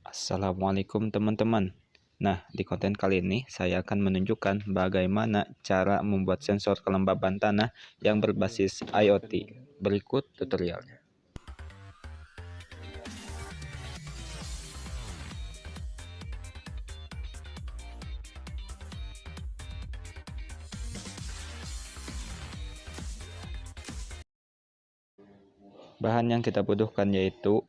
Assalamualaikum teman-teman. Nah, di konten kali ini saya akan menunjukkan bagaimana cara membuat sensor kelembaban tanah yang berbasis IoT. Berikut tutorialnya. Bahan yang kita butuhkan yaitu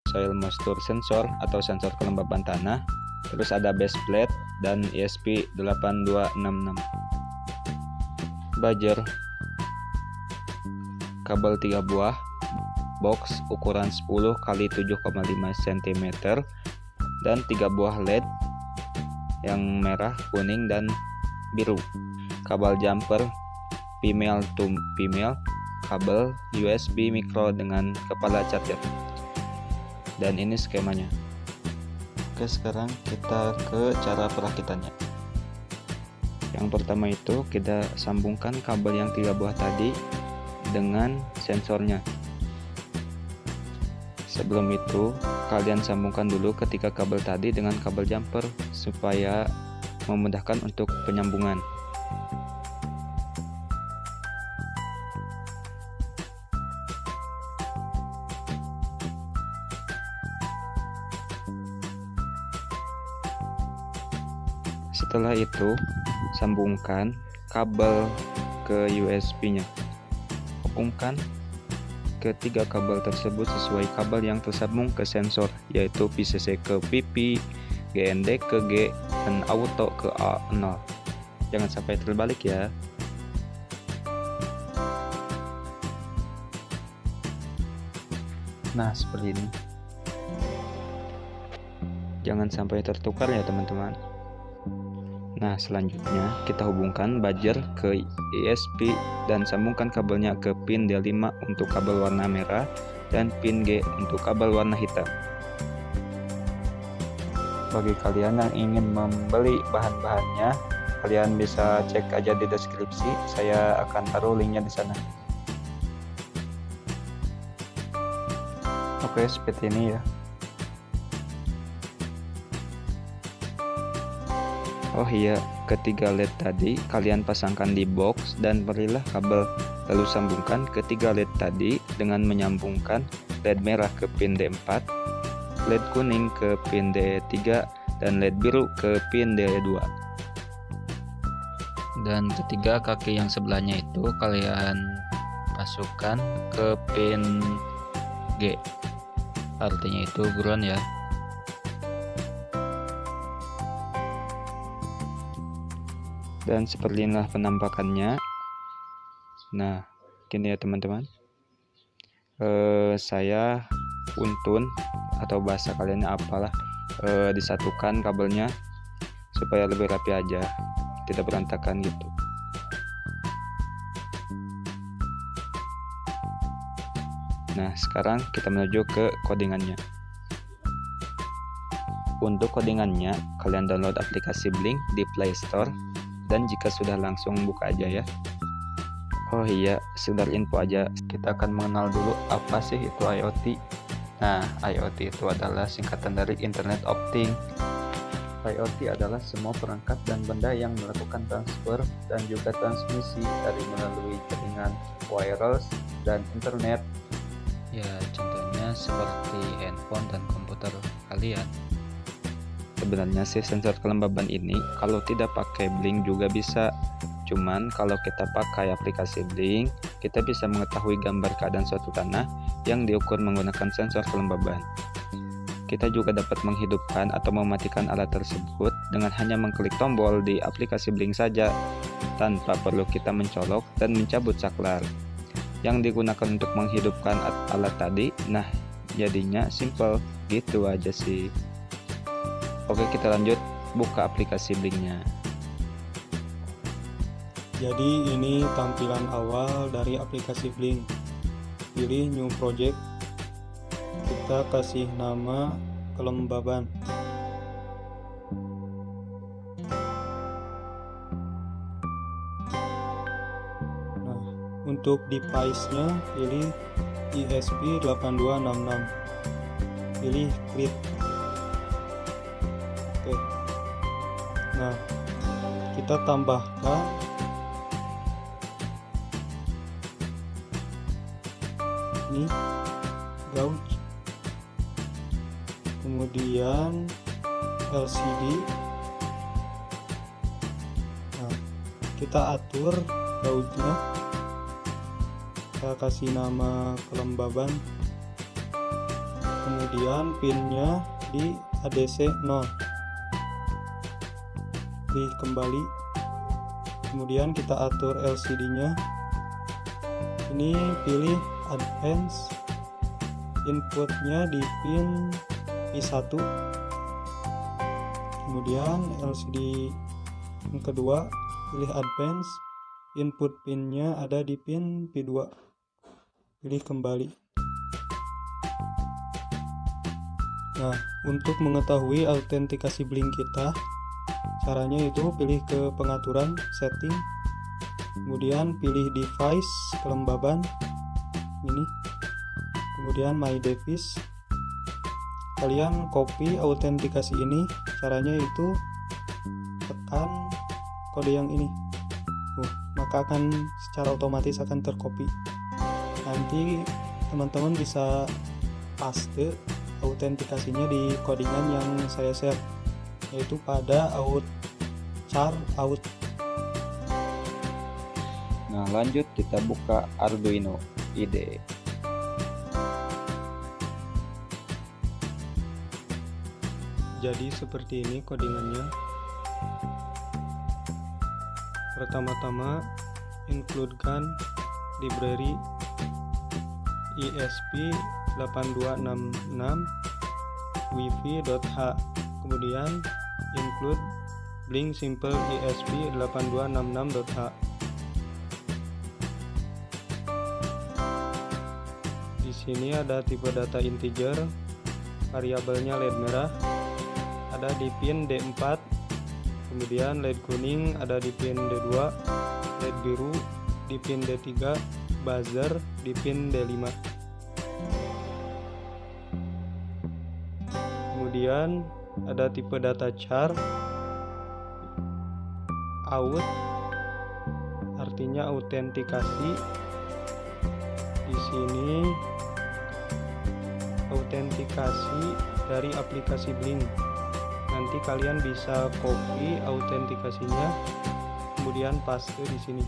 soil moisture sensor atau sensor kelembaban tanah, terus ada base plate dan ESP8266, buzzer, kabel 3 buah, box ukuran 10 x 7,5 cm, dan 3 buah LED yang merah, kuning, dan biru, kabel jumper female to female, kabel USB micro dengan kepala charger. Dan ini skemanya. Oke, sekarang kita ke cara perakitannya. Yang pertama itu kita sambungkan kabel yang 3 buah tadi dengan sensornya. Sebelum itu kalian sambungkan dulu ketiga kabel tadi dengan kabel jumper supaya memudahkan untuk penyambungan. Setelah itu sambungkan kabel ke USB-nya. Hubungkan ketiga kabel tersebut sesuai kabel yang tersambung ke sensor, yaitu VCC ke PP, GND ke G, dan auto ke A0. Jangan sampai terbalik ya. Nah, seperti ini. Jangan sampai tertukar ya teman-teman. Nah, selanjutnya kita hubungkan buzzer ke ESP dan sambungkan kabelnya ke pin D5 untuk kabel warna merah dan pin G untuk kabel warna hitam. Bagi kalian yang ingin membeli bahan-bahannya, kalian bisa cek aja di deskripsi, saya akan taruh linknya di sana. Oke, seperti ini ya. Oh iya, ketiga LED tadi kalian pasangkan di box dan berilah kabel, lalu sambungkan ketiga LED tadi dengan menyambungkan LED merah ke pin D4, LED kuning ke pin D3, dan LED biru ke pin D2. Dan ketiga kaki yang sebelahnya itu kalian masukkan ke pin G, artinya itu ground ya. Dan seperti inilah penampakannya. Nah, gini ya teman-teman. Saya untun atau bahasa kalian apalah, disatukan kabelnya supaya lebih rapi aja, tidak berantakan gitu. Nah, sekarang kita menuju ke codingannya. Untuk codingannya, kalian download aplikasi Blink di Play Store. Dan jika sudah langsung buka aja ya. Oh iya, sekedar info aja, kita akan mengenal dulu apa sih itu IoT. Nah, IoT itu adalah singkatan dari Internet of Things. IoT adalah semua perangkat dan benda yang melakukan transfer dan juga transmisi dari melalui jaringan wireless dan internet. Ya, contohnya seperti handphone dan komputer kalian. Sebenarnya sih sensor kelembaban ini kalau tidak pakai Blink juga bisa. Cuman kalau kita pakai aplikasi Blink, kita bisa mengetahui gambar keadaan suatu tanah yang diukur menggunakan sensor kelembaban. Kita juga dapat menghidupkan atau mematikan alat tersebut dengan hanya mengklik tombol di aplikasi Blink saja, tanpa perlu kita mencolok dan mencabut saklar yang digunakan untuk menghidupkan alat tadi. Nah, jadinya simple gitu aja sih. Oke, kita lanjut buka aplikasi Blinknya. Jadi ini tampilan awal dari aplikasi Blink. Pilih new project. Kita kasih nama kelembaban. Nah, untuk device-nya pilih ESP8266. pilih create. Oke. Nah, kita tambahkan ini gauge, kemudian LCD. Nah, kita atur gauge-nya, kita kasih nama kelembaban, kemudian pinnya di ADC 0, pilih kembali, kemudian kita atur LCD-nya, ini pilih advance, inputnya di pin P1, kemudian LCD yang kedua pilih advance, input pinnya ada di pin P2, pilih kembali. Nah, untuk mengetahui autentikasi Blink kita, caranya itu pilih ke pengaturan setting, kemudian pilih device kelembaban ini, kemudian my device. Kalian copy autentikasi ini, caranya itu tekan kode yang ini, maka akan secara otomatis akan tercopy. Nanti teman-teman bisa paste autentikasinya di codingan yang saya share, yaitu pada char out. Nah, lanjut kita buka Arduino IDE. Jadi seperti ini codingannya. Pertama-tama includekan library ESP8266 wifi.h, kemudian include Blink Simple ESP8266.h. Di sini ada tipe data integer, variabelnya LED merah ada di pin D4, kemudian LED kuning ada di pin D2, LED biru di pin D3, buzzer di pin D5. Kemudian ada tipe data char, out artinya autentikasi. Di sini autentikasi dari aplikasi Blink. Nanti kalian bisa copy autentikasinya, kemudian paste di sini.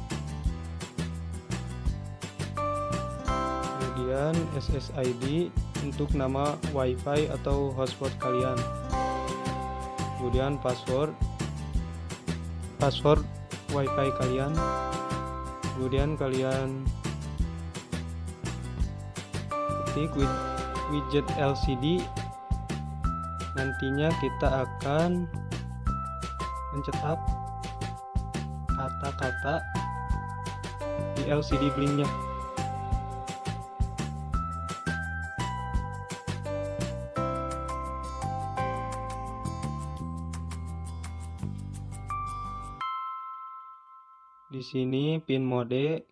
Kemudian SSID untuk nama WiFi atau hotspot kalian. Kemudian password WiFi kalian. Kemudian kalian ketik widget LCD. Nantinya kita akan mencetak kata-kata di LCD Blinknya. Di sini pin mode,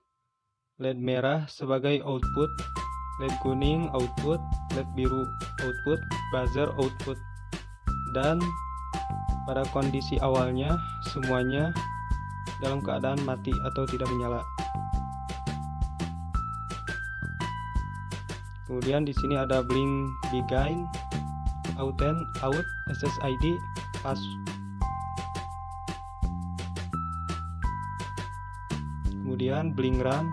LED merah sebagai output, LED kuning output, LED biru output, buzzer output. Dan pada kondisi awalnya semuanya dalam keadaan mati atau tidak menyala. Kemudian di sini ada Blink begin, out, SSID, pass. Kemudian Blink run.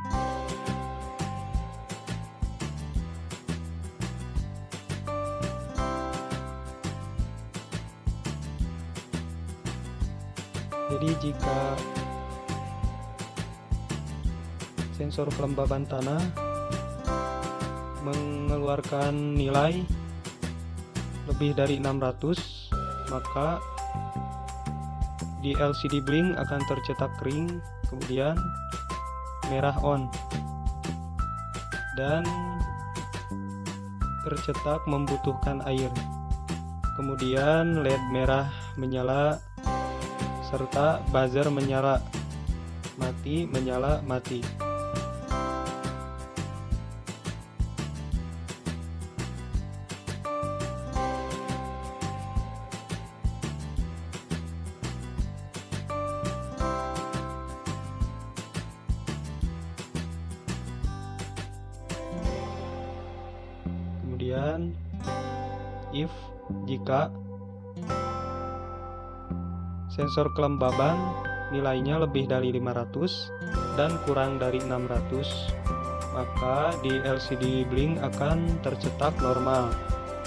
Jadi jika sensor kelembaban tanah mengeluarkan nilai lebih dari 600, maka di LCD Blink akan tercetak ring, kemudian merah on, dan tercetak membutuhkan air. Kemudian LED merah menyala serta buzzer menyala, mati, menyala, mati. Kemudian if jika sensor kelembaban nilainya lebih dari 500 dan kurang dari 600, maka di LCD blink akan tercetak normal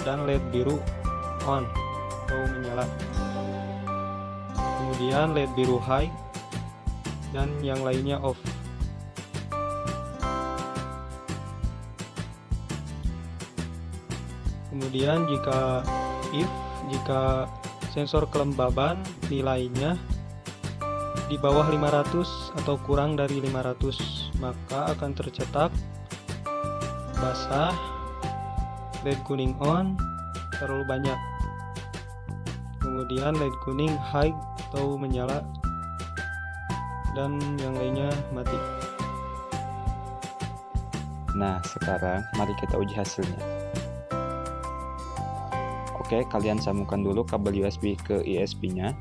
dan LED biru on atau menyala. Kemudian LED biru high dan yang lainnya off. Kemudian jika sensor kelembaban nilainya di bawah 500 atau kurang dari 500, maka akan tercetak basah, LED kuning on terlalu banyak. Kemudian LED kuning high atau menyala, dan yang lainnya mati. Nah, sekarang mari kita uji hasilnya. Oke, kalian sambungkan dulu kabel USB ke ISP-nya.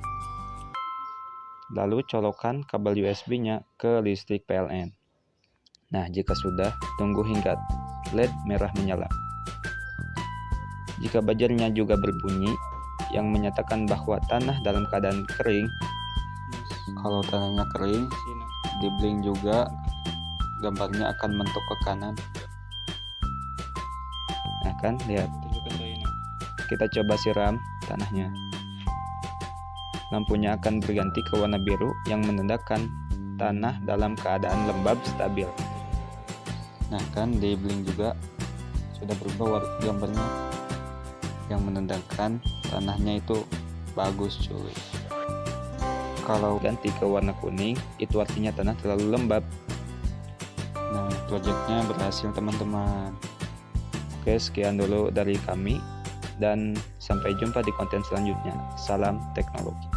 Lalu colokkan kabel USB-nya ke listrik PLN. Nah, jika sudah, tunggu hingga LED merah menyala. Jika buzzernya juga berbunyi yang menyatakan bahwa tanah dalam keadaan kering, kalau tanahnya kering, di blink juga gambarnya akan mentok ke kanan. Nah kan, lihat. Kita coba siram tanahnya. Lampunya akan berganti ke warna biru yang menandakan tanah dalam keadaan lembab stabil. Nah kan, di blink juga sudah berubah gambarnya yang menandakan tanahnya itu bagus cuy. Kalau ganti ke warna kuning, itu artinya tanah terlalu lembab. Nah, projectnya berhasil teman-teman. Oke, sekian dulu dari kami dan sampai jumpa di konten selanjutnya. Salam teknologi.